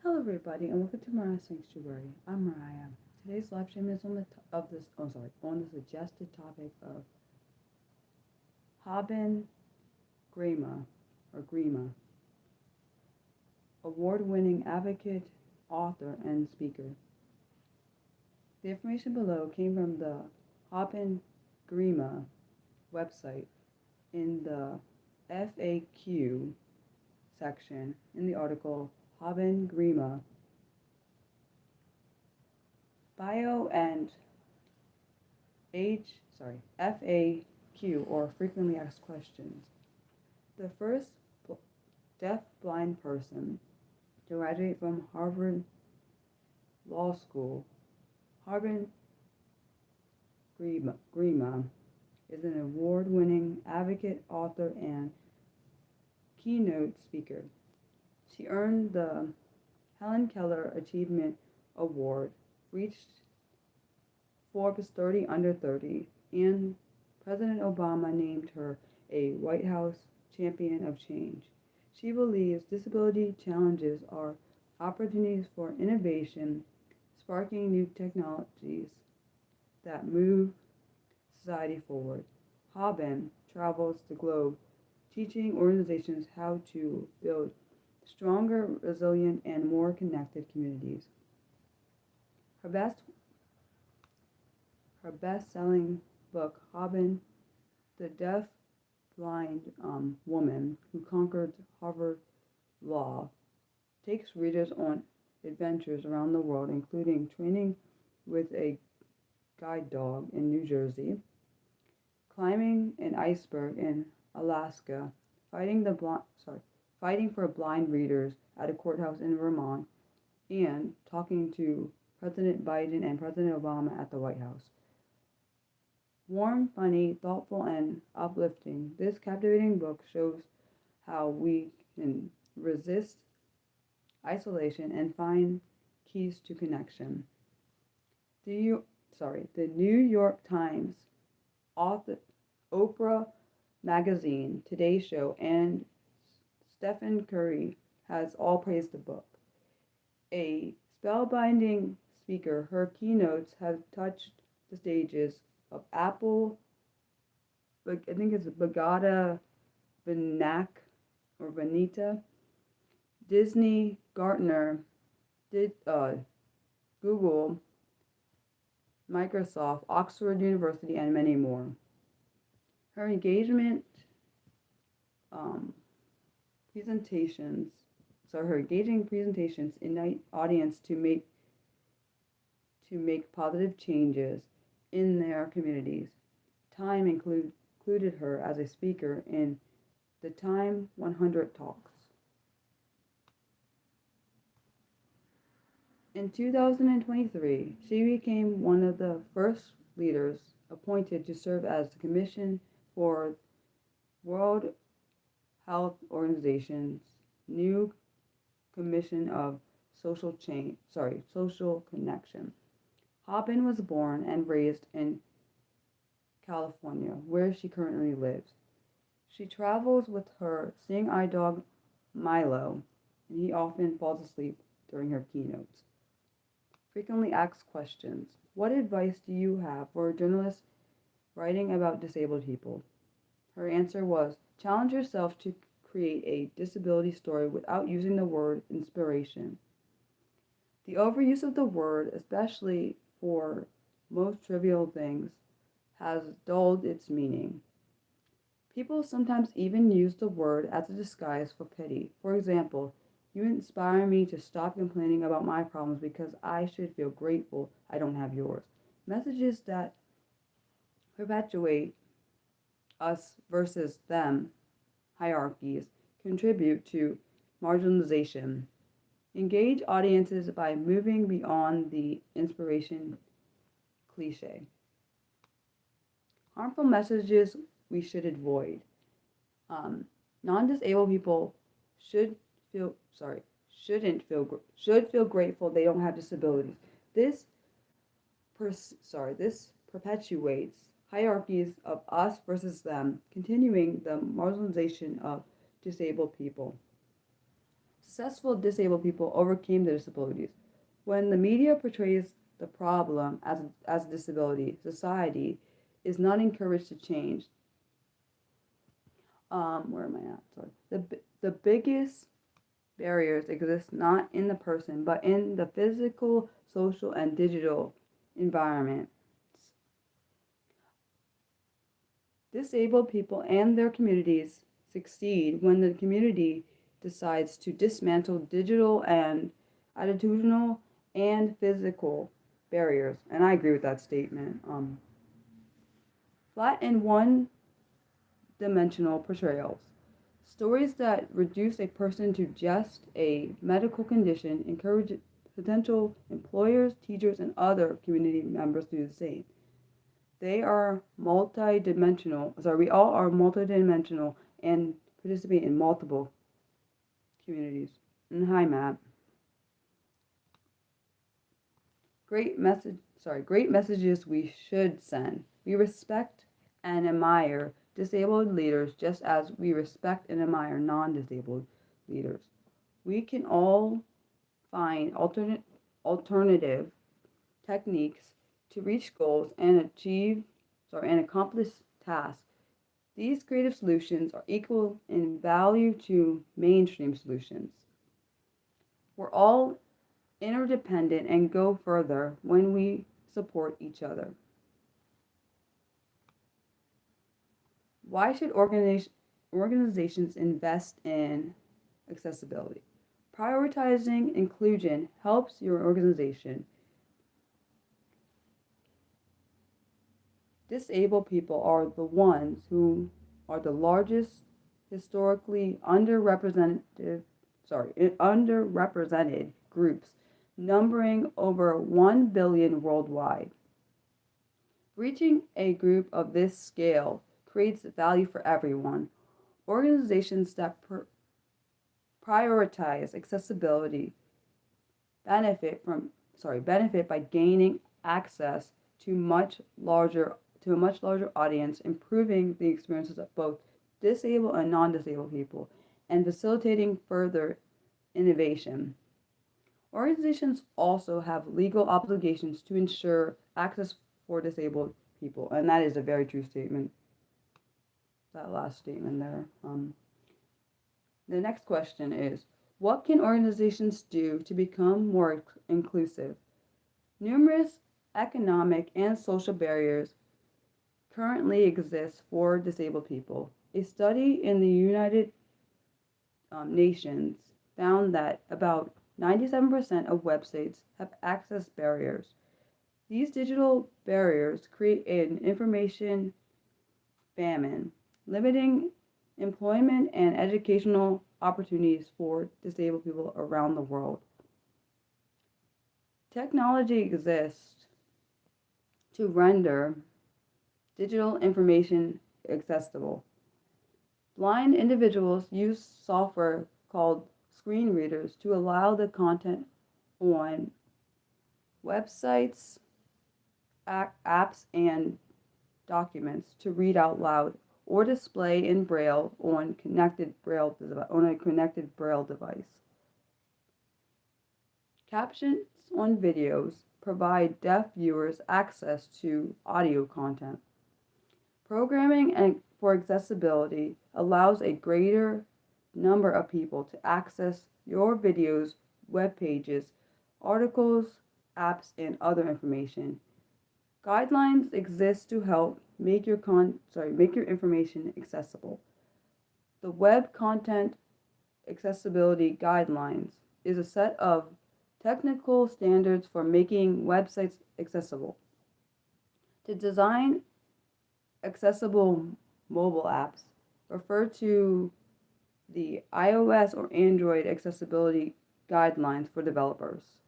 Hello, everybody, and welcome to Mariah Sanctuary. I'm Mariah. Today's live stream is on the suggested topic of Haben Girma or Grima, award-winning advocate, author, and speaker. The information below came from the Haben Girma website in the FAQ section in the article Haben Girma Bio and FAQ, or frequently asked questions. The first deaf-blind person to graduate from Harvard Law School, Haben Girma is an award-winning advocate, author, and keynote speaker. She earned the Helen Keller Achievement Award, reached Forbes 30 Under 30, and President Obama named her a White House Champion of Change. She believes disability challenges are opportunities for innovation, sparking new technologies that move society forward. Haben travels the globe teaching organizations how to build stronger, resilient, and more connected communities. Her best-selling book, Haben, the Deaf-Blind Woman Who Conquered Harvard Law, takes readers on adventures around the world, including training with a guide dog in New Jersey, climbing an iceberg in Alaska, fighting for blind readers at a courthouse in Vermont, and talking to President Biden and President Obama at the White House. Warm, funny, thoughtful, and uplifting, this captivating book shows how we can resist isolation and find keys to connection. The New York Times, Oprah Magazine, Today Show, and Stephen Curry has all praised the book. A spellbinding speaker, her keynotes have touched the stages of Apple, I think it's Bagada Vinac or Vanita, Disney, Gartner, Google, Microsoft, Oxford University, and many more. Her engaging presentations ignite audience to make positive changes in their communities. Time included her as a speaker in the Time 100 Talks. In 2023, she became one of the first leaders appointed to serve as the Commission for World Health Organization's new Commission of Social Connection. Haben was born and raised in California, where she currently lives. She travels with her seeing eye dog Milo, and he often falls asleep during her keynotes. Frequently asked questions. What advice do you have for a journalist writing about disabled people? Her answer was, challenge yourself to create a disability story without using the word inspiration. The overuse of the word, especially for most trivial things, has dulled its meaning. People sometimes even use the word as a disguise for pity. For example, you inspire me to stop complaining about my problems because I should feel grateful I don't have yours. Messages that perpetuate us versus them hierarchies contribute to marginalization. Engage audiences by moving beyond the inspiration cliche. Harmful messages we should avoid. Non-disabled people should feel grateful they don't have disabilities. This perpetuates hierarchies of us versus them, continuing the marginalization of disabled people. Successful disabled people overcame their disabilities. When the media portrays the problem as a disability, society is not encouraged to change. Where am I at? Sorry. The biggest barriers exist not in the person, but in the physical, social, and digital environment. Disabled people and their communities succeed when the community decides to dismantle digital and attitudinal and physical barriers. And I agree with that statement. Flat and one dimensional portrayals. Stories that reduce a person to just a medical condition encourage potential employers, teachers, and other community members to do the same. They are multidimensional. Sorry, we all are multidimensional and participate in multiple communities. And hi, Matt. Great messages we should send. We respect and admire disabled leaders just as we respect and admire non-disabled leaders. We can all find alternative techniques to reach goals and accomplish tasks. These creative solutions are equal in value to mainstream solutions. We're all interdependent and go further when we support each other. Why should organizations invest in accessibility? Prioritizing inclusion helps your organization. Disabled people are the ones who are the largest historically underrepresented groups, numbering over 1 billion worldwide. Reaching a group of this scale creates value for everyone. Organizations that prioritize accessibility benefit by gaining access to a much larger audience, improving the experiences of both disabled and non-disabled people, and facilitating further innovation. Organizations also have legal obligations to ensure access for disabled people, and that is a very true statement. That last statement there. The next question is, what can organizations do to become more inclusive? Numerous economic and social barriers currently exist for disabled people. A study in the United Nations found that about 97% of websites have access barriers. These digital barriers create an information famine, limiting employment and educational opportunities for disabled people around the world. Technology exists to render digital information accessible. Blind individuals use software called screen readers to allow the content on websites, apps, and documents to read out loud or display in braille on a connected braille device. Captions on videos provide deaf viewers access to audio content. Programming for accessibility allows a greater number of people to access your videos, web pages, articles, apps, and other information. Guidelines exist to help make your information accessible. The Web Content Accessibility Guidelines is a set of technical standards for making websites accessible. To design accessible mobile apps, refer to the iOS or Android accessibility guidelines for developers.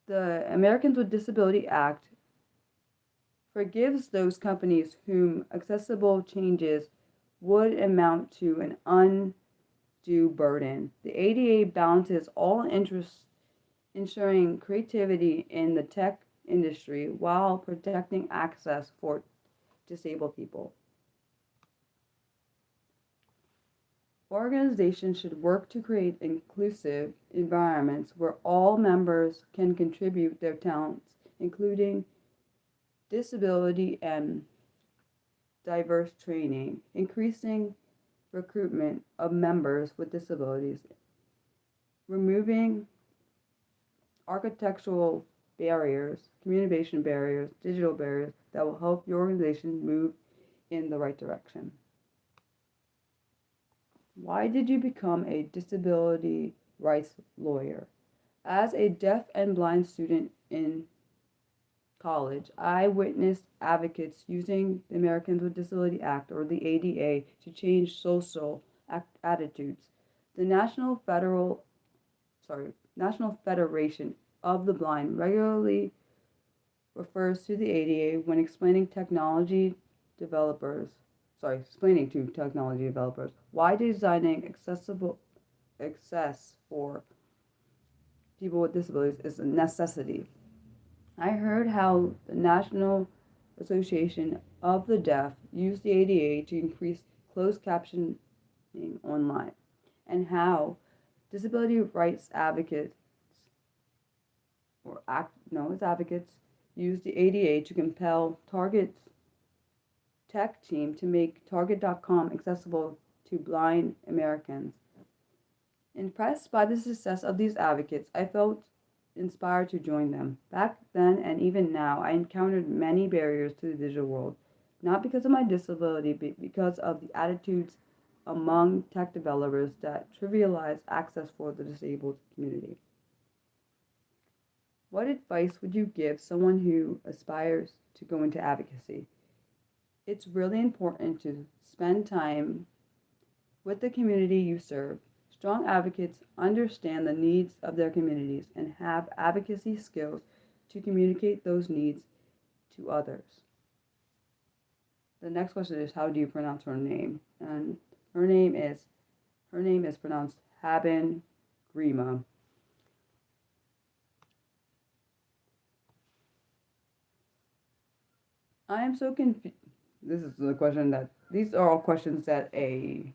The Americans with Disability Act forgives those companies whom accessible changes would amount to an undue burden. The ADA balances all interests, ensuring creativity in the tech industry while protecting access for disabled people. Organizations should work to create inclusive environments where all members can contribute their talents, including disability and diverse training, increasing recruitment of members with disabilities, removing architectural barriers, communication barriers, digital barriers that will help your organization move in the right direction. Why did you become a disability rights lawyer? As a deaf and blind student in college, I witnessed advocates using the Americans with Disability Act, or the ADA, to change social attitudes. The National Federation of the Blind regularly refers to the ADA when explaining to technology developers why designing accessible access for people with disabilities is a necessity. I heard how the National Association of the Deaf used the ADA to increase closed captioning online, and how disability rights advocates advocates used the ADA to compel Target's tech team to make Target.com accessible to blind Americans. Impressed by the success of these advocates, I felt inspired to join them. Back then and even now, I encountered many barriers to the digital world, not because of my disability, but because of the attitudes among tech developers that trivialize access for the disabled community. What advice would you give someone who aspires to go into advocacy? It's really important to spend time with the community you serve. Strong advocates understand the needs of their communities and have advocacy skills to communicate those needs to others. The next question is, how do you pronounce her name? And her name is pronounced Haben Girma. I am so confused. This is the question that these are all questions that a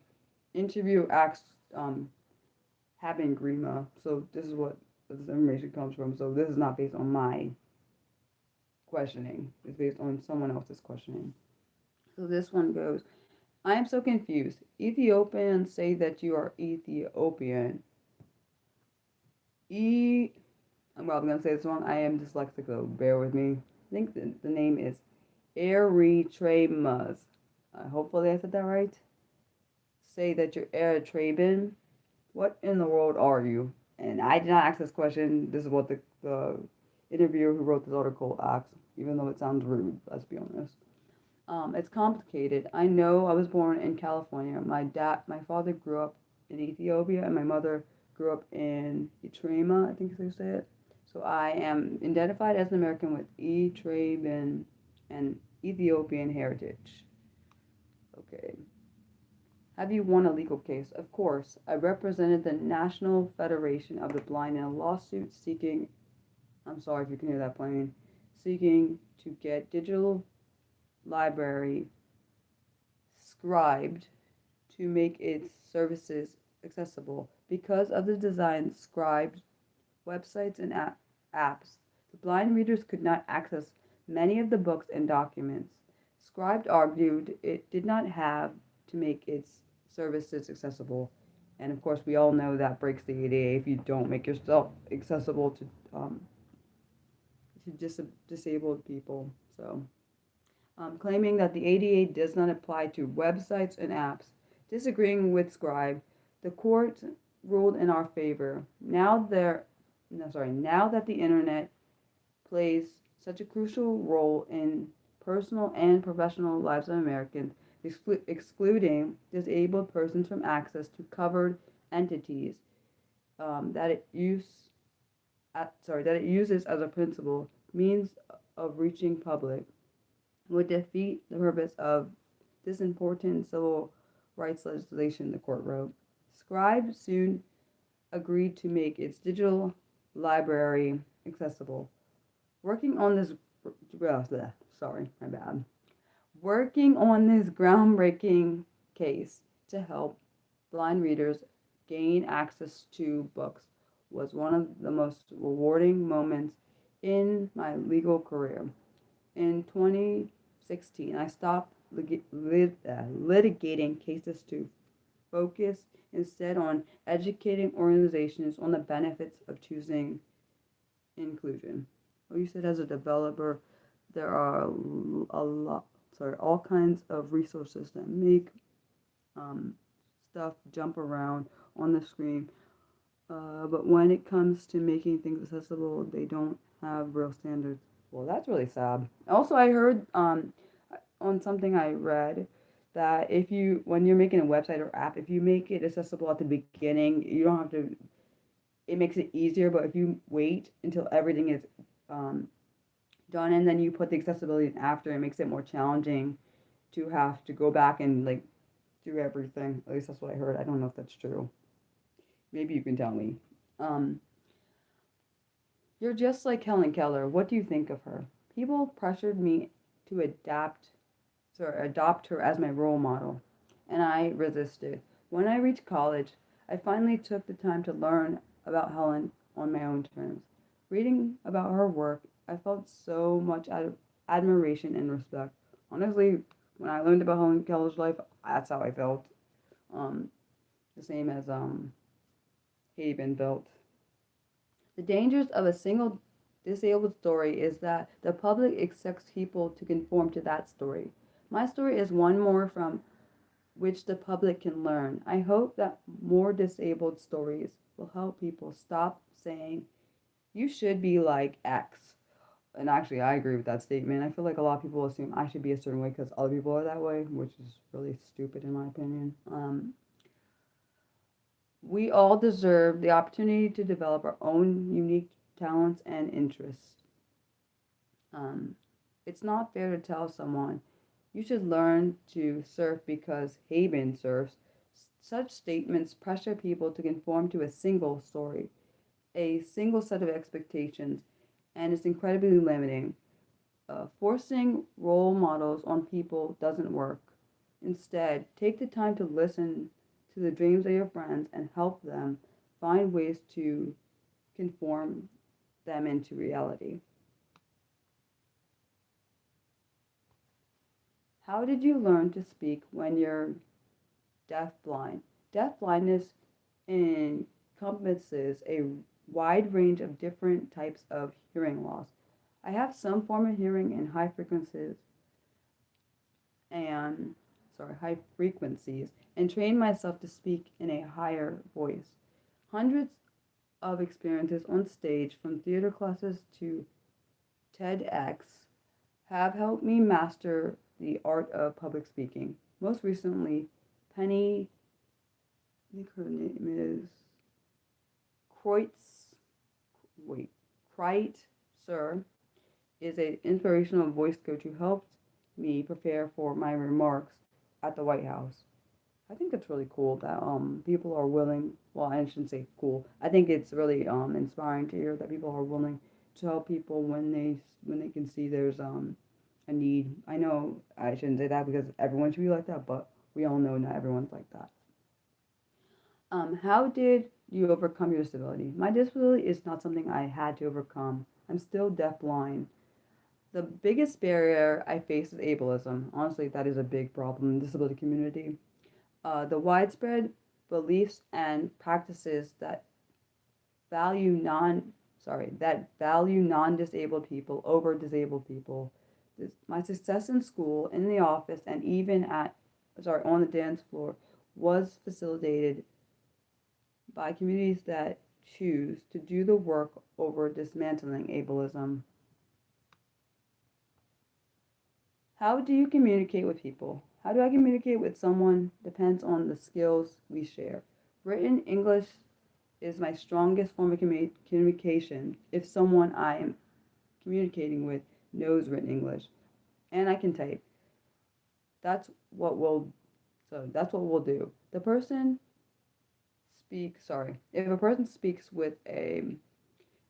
interview asked Haben Girma. So this is what this information comes from. So this is not based on my questioning. It's based on someone else's questioning. So this one goes, I am so confused. Ethiopians say that you are Ethiopian. I'm probably going to say this wrong. I am dyslexic, so bear with me. I think the name is Eritremas. Hopefully I said that right. Say that you're Eritrean. What in the world are you? And I did not ask this question. This is what the interviewer who wrote this article asked, even though it sounds rude, let's be honest. It's complicated. I know I was born in California. My father grew up in Ethiopia, and my mother grew up in Eritrea, I think is how you say it. So I am identified as an American with Eritrean and Ethiopian heritage. Okay. Have you won a legal case? Of course. I represented the National Federation of the Blind in a lawsuit seeking, I'm sorry if you can hear that playing, seeking to get digital library scribed to make its services accessible. Because of the design scribed websites and apps, the blind readers could not access many of the books and documents. Scribed argued it did not have to make its services accessible. And of course, we all know that breaks the ADA if you don't make yourself accessible to disabled people. So, claiming that the ADA does not apply to websites and apps, disagreeing with Scribe, the court ruled in our favor. Now that the internet plays such a crucial role in personal and professional lives of Americans, excluding disabled persons from access to covered entities that it uses as a principal means of reaching public, would defeat the purpose of this important civil rights legislation, the court wrote. Scribe soon agreed to make its digital library accessible. Working on this groundbreaking case to help blind readers gain access to books was one of the most rewarding moments in my legal career. In 2016, I stopped litigating cases to focus instead on educating organizations on the benefits of choosing inclusion. Well, you said as a developer, there are all kinds of resources that make um, stuff jump around on the screen. But when it comes to making things accessible, they don't have real standards. Well, that's really sad. Also, I heard on something I read that when you're making a website or app, if you make it accessible at the beginning, you don't have to. It makes it easier. But if you wait until everything is um, done and then you put the accessibility in after, it makes it more challenging to have to go back and like do everything. At least that's what I heard. I don't know if that's true. Maybe you can tell me. Um, you're just like Helen Keller. What do you think of her? People pressured me to adopt her as my role model, and I resisted. When I reached college, I finally took the time to learn about Helen on my own terms. Reading about her work, I felt so much admiration and respect. Honestly, when I learned about Helen Keller's life, that's how I felt. Um, the same as Haben felt. The dangers of a single disabled story is that the public expects people to conform to that story. My story is one more from which the public can learn. I hope that more disabled stories will help people stop saying, you should be like X. And actually, I agree with that statement. I feel like a lot of people assume I should be a certain way because other people are that way, which is really stupid in my opinion. We all deserve the opportunity to develop our own unique talents and interests. Um, it's not fair to tell someone you should learn to surf because Haben surfs. Such statements pressure people to conform to a single story, a single set of expectations, and it's incredibly limiting. Forcing role models on people doesn't work. Instead, take the time to listen to the dreams of your friends and help them find ways to conform them into reality. How did you learn to speak when you're deafblind? Deafblindness encompasses a wide range of different types of hearing loss. I have some form of hearing in and high frequencies and trained myself to speak in a higher voice. Hundreds of experiences on stage, from theater classes to TEDx, have helped me master the art of public speaking. Most recently, Penny, I think her name is Kreutz, wait, Kreitzer, is an inspirational voice coach who helped me prepare for my remarks at the White House. I think it's really cool that people are willing. Well, I shouldn't say cool. I think it's really inspiring to hear that people are willing to help people when they can see there's a need. I know I shouldn't say that because everyone should be like that, but we all know not everyone's like that. How did you overcome your disability? My disability is not something I had to overcome. I'm still deafblind. The biggest barrier I face is ableism. Honestly, that is a big problem in the disability community. The widespread beliefs and practices value non value non-disabled people over disabled people. My success in school, in the office, and even on the dance floor was facilitated by communities that choose to do the work over dismantling ableism. How do you communicate with people? How do I communicate with someone depends on the skills we share. Written English is my strongest form of communication if someone I am communicating with knows written English and I can type. That's what we'll that's what we'll do. If a person speaks with a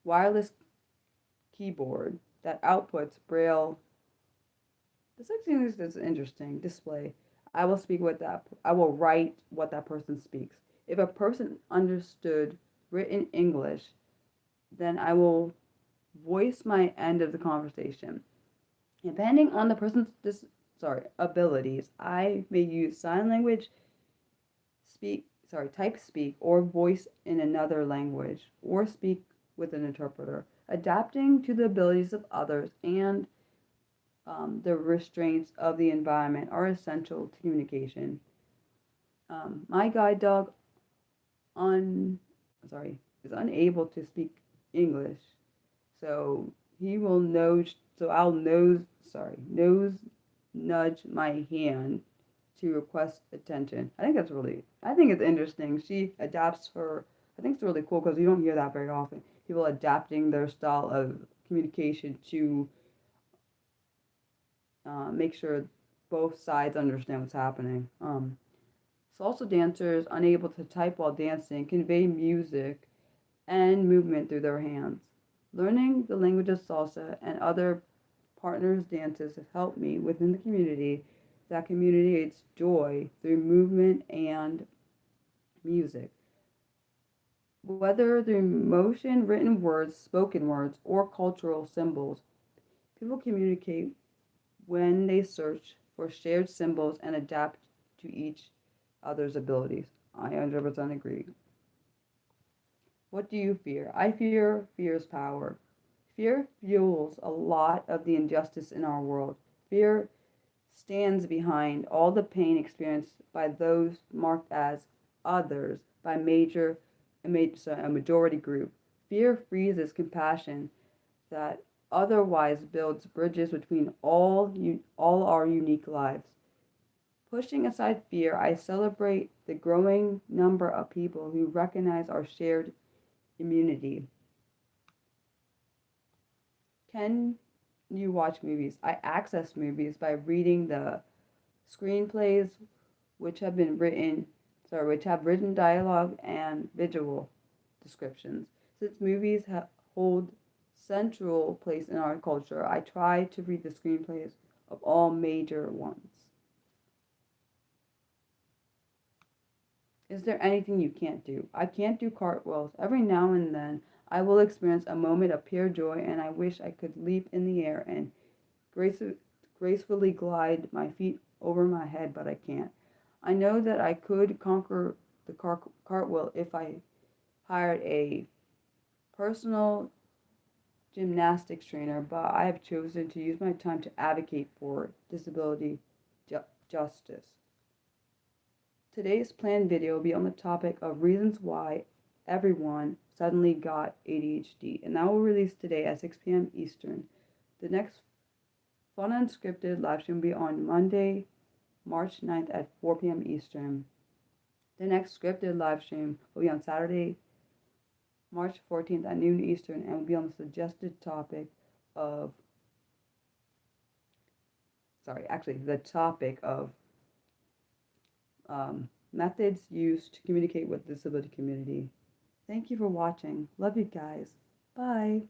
wireless keyboard that outputs braille. This actually is interesting display. I will speak what that I will write what that person speaks. If a person understood written English, then I will voice my end of the conversation. Depending on the person's abilities, I may use sign language, type speak, or voice in another language, or speak with an interpreter. Adapting to the abilities of others and the restraints of the environment are essential to communication. My guide dog un sorry is unable to speak English, so he will nose. So I'll nose nudge my hand to request attention. I think it's interesting. She adapts her. I think it's really cool because you don't hear that very often. People adapting their style of communication to make sure both sides understand what's happening. Salsa dancers unable to type while dancing convey music and movement through their hands. Learning the language of salsa and other partners' dances have helped me within the community that communicates joy through movement and music. Whether through motion, written words, spoken words, or cultural symbols, people communicate when they search for shared symbols and adapt to each other's abilities. I 100% agree. What do you fear? I fear fear's power. Fear fuels a lot of the injustice in our world. Fear stands behind all the pain experienced by those marked as others by a majority group. Fear freezes compassion that otherwise builds bridges between all our unique lives. Pushing aside fear, I celebrate the growing number of people who recognize our shared immunity. Can you watch movies? I access movies by reading the screenplays which have been written, which have written dialogue and visual descriptions. Since movies hold central place in our culture, I try to read the screenplays of all major ones. Is there anything you can't do? I can't do cartwheels. Every now and then, I will experience a moment of pure joy, and I wish I could leap in the air and gracefully glide my feet over my head, but I can't. I know that I could conquer the cartwheel if I hired a personal gymnastics trainer, but I have chosen to use my time to advocate for disability justice. Today's planned video will be on the topic of reasons why everyone suddenly got ADHD, and that will release today at 6 p.m. Eastern. The next fun unscripted live stream will be on Monday, March 9th at 4 p.m. Eastern. The next scripted live stream will be on Saturday, March 14th at noon Eastern, and will be on the suggested topic of the topic of methods used to communicate with the disability community. Thank you for watching. Love you guys. Bye.